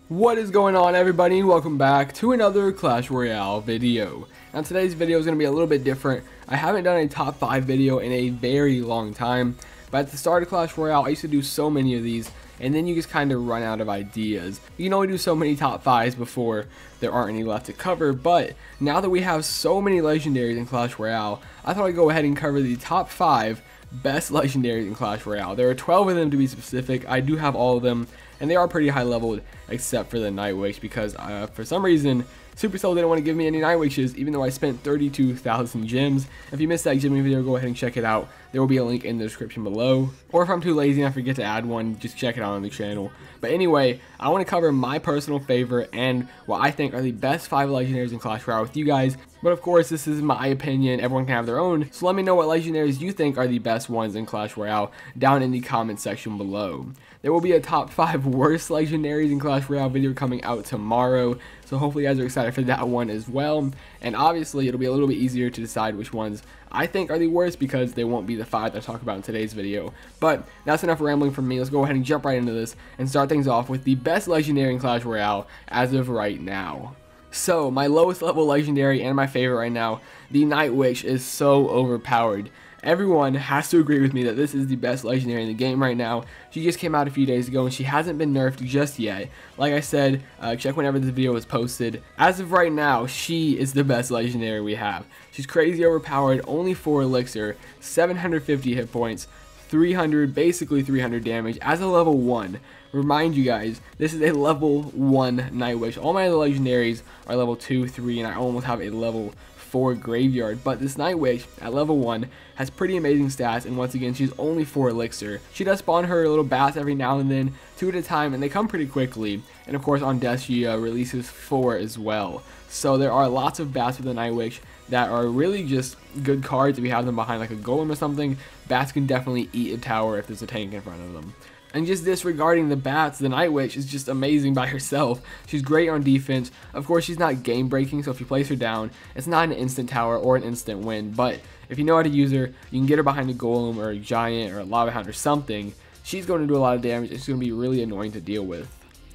What is going on, everybody? Welcome back to another Clash Royale video. Now today's video is going to be a little bit different. I haven't done a top 5 video in a very long time, but at the start of Clash Royale I used to do so many of these, and then you just kind of run out of ideas. You can only do so many top 5s before there aren't any left to cover, but now that we have so many legendaries in Clash Royale, I thought I'd go ahead and cover the top 5 best legendaries in Clash Royale. There are 12 of them to be specific. I do have all of them, and they are pretty high leveled except for the Night Witch, because for some reason Supercell didn't want to give me any Night Witches even though I spent 32,000 gems. If you missed that gemming video, go ahead and check it out. There will be a link in the description below, or if I'm too lazy and I forget to add one, just check it out on the channel. But anyway, I want to cover my personal favorite and what I think are the best 5 legendaries in Clash Royale with you guys. But of course, this is my opinion, everyone can have their own, so let me know what legendaries you think are the best ones in Clash Royale down in the comment section below. There will be a top 5 worst legendaries in Clash Royale video coming out tomorrow, so hopefully you guys are excited for that one as well. And obviously it'll be a little bit easier to decide which ones I think are the worst, because they won't be the 5 that I talk about in today's video. But that's enough rambling from me. Let's go ahead and jump right into this and start things off with the best legendary in Clash Royale as of right now. So, my lowest level legendary and my favorite right now, the Night Witch, is so overpowered. Everyone has to agree with me that this is the best legendary in the game right now. She just came out a few days ago and she hasn't been nerfed just yet. Like I said, check whenever this video is posted. As of right now, she is the best legendary we have. She's crazy overpowered, only 4 elixir, 750 hit points, 300, basically 300 damage as a level 1. Remind you guys, this is a level 1 Night Witch. All my other legendaries are level 2, 3, and I almost have a level 4 Graveyard, but this Night Witch at level 1 has pretty amazing stats, and once again, she's only 4 elixir. She does spawn her little bats every now and then, 2 at a time, and they come pretty quickly, and of course on death she releases 4 as well. So there are lots of bats with the Night Witch that are really just good cards if you have them behind like a golem or something. Bats can definitely eat a tower if there's a tank in front of them. And just disregarding the bats, the Night Witch is just amazing by herself. She's great on defense. Of course, she's not game breaking, so if you place her down, it's not an instant tower or an instant win. But if you know how to use her, you can get her behind a golem or a giant or a lava hound or something. She's going to do a lot of damage. It's going to be really annoying to deal with.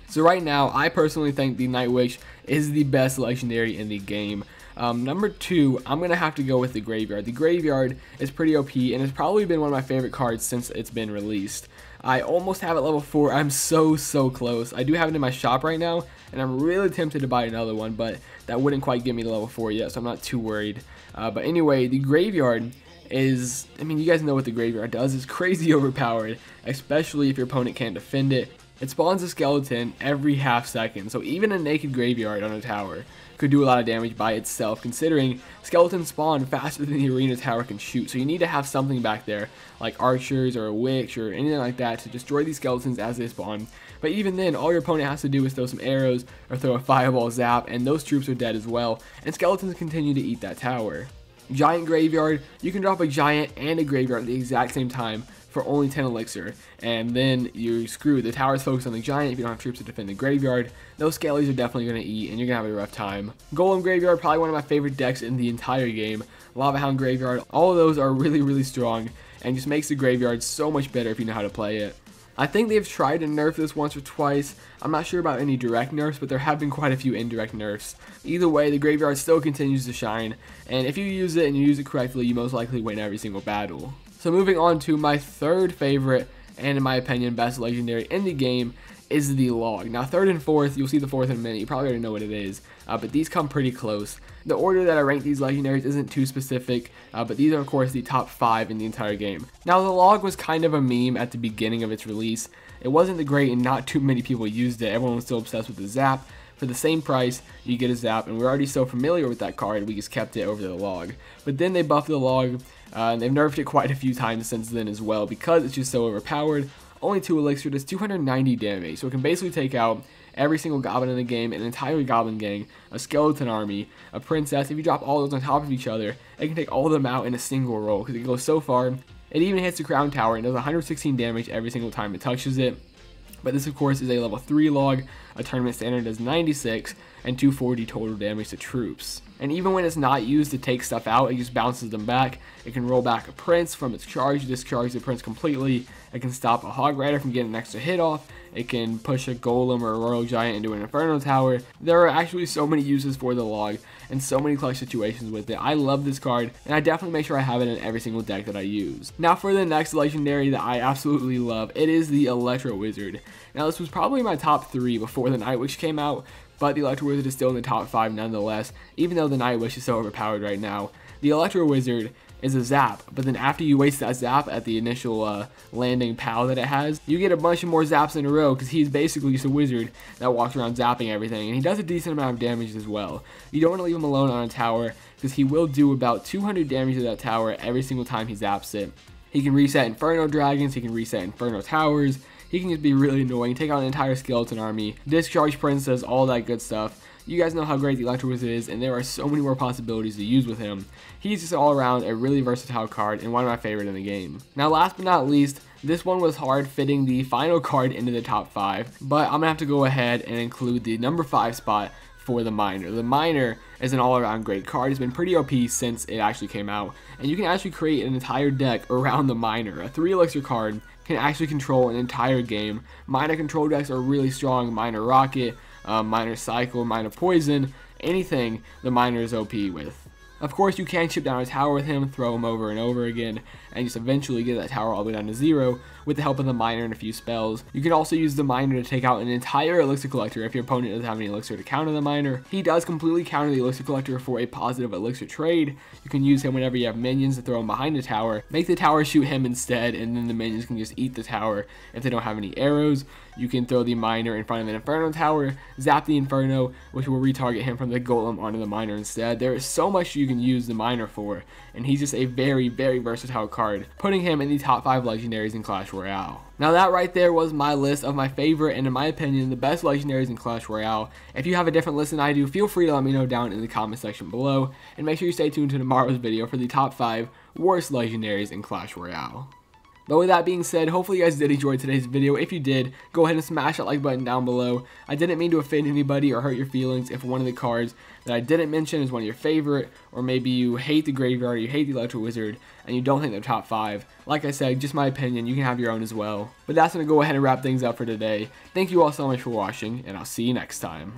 So right now, I personally think the Night Witch is the best legendary in the game. Number 2, I'm going to have to go with the Graveyard. The Graveyard is pretty OP and has probably been one of my favorite cards since it's been released. I almost have it level 4. I'm so close. I do have it in my shop right now, and I'm really tempted to buy another one, but that wouldn't quite get me to level 4 yet, so I'm not too worried. But anyway, the Graveyard is, I mean, you guys know what the Graveyard does. It's crazy overpowered, especially if your opponent can't defend it. It spawns a skeleton every half second, so even a naked Graveyard on a tower could do a lot of damage by itself, considering skeletons spawn faster than the arena tower can shoot. So you need to have something back there, like archers or a witch or anything like that, to destroy these skeletons as they spawn. But even then, all your opponent has to do is throw some arrows or throw a fireball zap, and those troops are dead as well, and skeletons continue to eat that tower. Giant Graveyard, you can drop a giant and a graveyard at the exact same time for only 10 elixir, and then you're screwed. The tower's focused on the giant. If you don't have troops to defend the graveyard, those scalies are definitely going to eat, and you're going to have a rough time. Golem Graveyard, probably one of my favorite decks in the entire game. Lava Hound Graveyard, all of those are really strong, and just makes the graveyard so much better if you know how to play it. I think they've tried to nerf this once or twice. I'm not sure about any direct nerfs, but there have been quite a few indirect nerfs. Either way, the Graveyard still continues to shine, and if you use it and you use it correctly, you most likely win every single battle. So moving on to my third favorite, and in my opinion best legendary in the game, is the Log. Now 3rd and 4th, you'll see the 4th in a minute, you probably already know what it is, but these come pretty close. The order that I rank these legendaries isn't too specific, but these are of course the top 5 in the entire game. Now the Log was kind of a meme at the beginning of its release. It wasn't that great and not too many people used it. Everyone was still obsessed with the Zap. For the same price, you get a Zap, and we're already so familiar with that card, we just kept it over the Log. But then they buffed the Log, and they've nerfed it quite a few times since then as well, because it's just so overpowered. Only 2 elixir, does 290 damage, so it can basically take out every single goblin in the game, an entire goblin gang, a skeleton army, a princess. If you drop all those on top of each other, it can take all of them out in a single roll, because it goes so far. It even hits the crown tower and does 116 damage every single time it touches it. But this of course is a level 3 Log, a tournament standard does 96, and 240 total damage to troops. And even when it's not used to take stuff out, it just bounces them back. It can roll back a prince from its charge, discharge the prince completely. It can stop a hog rider from getting an extra hit off. It can push a golem or a royal giant into an inferno tower. There are actually so many uses for the log and so many clutch situations with it. I love this card, and I definitely make sure I have it in every single deck that I use. Now for the next legendary that I absolutely love, it is the Electro Wizard. Now this was probably my top 3 before the Night Witch came out, but the Electro Wizard is still in the top 5 nonetheless, even though the Night Witch is so overpowered right now. The Electro Wizard is a zap, but then after you waste that zap at the initial landing POW that it has, you get a bunch of more zaps in a row because he's basically just a wizard that walks around zapping everything, and he does a decent amount of damage as well. You don't want to leave him alone on a tower because he will do about 200 damage to that tower every single time he zaps it. He can reset Inferno Dragons, he can reset Inferno Towers, he can just be really annoying, take out an entire skeleton army, discharge Princess, all that good stuff. You guys know how great the Electro Wizard is, and there are so many more possibilities to use with him. He's just all around a really versatile card and one of my favorite in the game. Now last but not least, this one was hard fitting the final card into the top 5, but I'm going to have to go ahead and include the number 5 spot for the Miner. The Miner is an all-around great card. It's been pretty OP since it actually came out, and you can actually create an entire deck around the Miner. A 3 elixir card can actually control an entire game. Miner control decks are really strong. Miner Rocket, Miner Cycle, Miner Poison, anything the Miner is OP with. Of course, you can chip down a tower with him, throw him over and over again, and just eventually get that tower all the way down to 0 with the help of the Miner and a few spells. You can also use the Miner to take out an entire Elixir Collector if your opponent doesn't have any Elixir to counter the Miner. He does completely counter the Elixir Collector for a positive Elixir trade. You can use him whenever you have minions to throw him behind the tower, make the tower shoot him instead, and then the minions can just eat the tower if they don't have any arrows. You can throw the Miner in front of an Inferno tower, zap the Inferno, which will retarget him from the Golem onto the Miner instead. There is so much you can use the Miner for, and he's just a very, very versatile card, putting him in the top 5 legendaries in Clash Royale. Now that right there was my list of my favorite and in my opinion the best legendaries in Clash Royale. If you have a different list than I do, feel free to let me know down in the comment section below, and make sure you stay tuned to tomorrow's video for the top 5 worst legendaries in Clash Royale. But with that being said, hopefully you guys did enjoy today's video. If you did, go ahead and smash that like button down below. I didn't mean to offend anybody or hurt your feelings if one of the cards that I didn't mention is one of your favorite, or maybe you hate the Graveyard, or you hate the Electro Wizard, and you don't think they're top 5. Like I said, just my opinion, you can have your own as well. But that's going to go ahead and wrap things up for today. Thank you all so much for watching, and I'll see you next time.